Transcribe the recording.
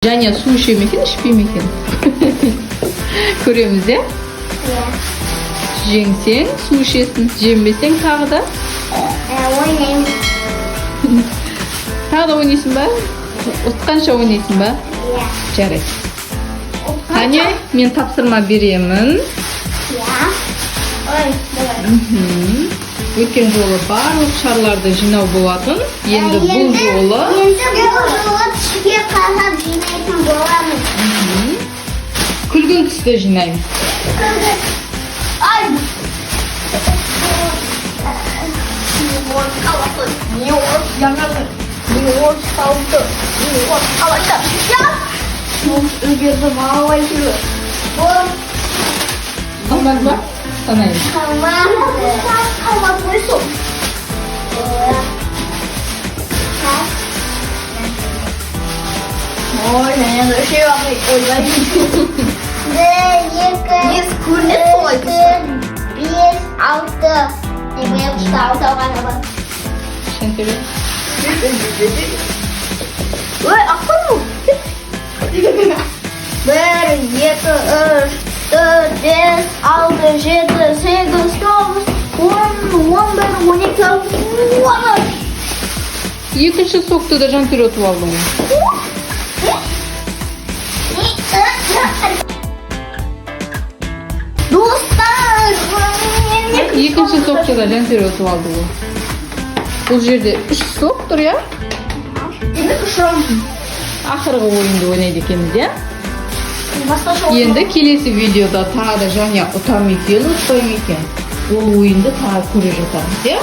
Жanya su içiyor mu ekan, içpey mi ekan? Ko'ramiz ya. Jengsang suv ichasan, jembesang tag'da. O'ynaymiz. Tag'da o'ynaysanmi? O'tqancha o'ynaysanmi? Jaraydi. Qani, men topshirma beraman. Oy, давай. O'tgan joli barliq sharlarni jinob bo'ladi. Endi bu joli tushga qarab jinoyatni bo'lamiz. kulgun tusda jinaymiz. Ay. Olmaz mı? Sanayım. Ой, наверное, еще я Есть курница, без ауто. Не мне что ауто Şenteli. Ой, а кто? Bir, екі, үш, төрт, бес, алты, жеті, сегіз, тоғыз, 10, 11, 12, 13. Екінші сокты да жантер отып алдым. Достар, Екінші сокты да жантер отып алды бұл. Бұл жерде 3 сок тұр, я? Демек ұшырам. Ақырғы ойынды ойнайды екенбіз, я? Басқаша Енді келесі видеода тағы да Жаня ұтам екен, ұтпайм екен. Ол ойынды тағы көре жатамыз, я?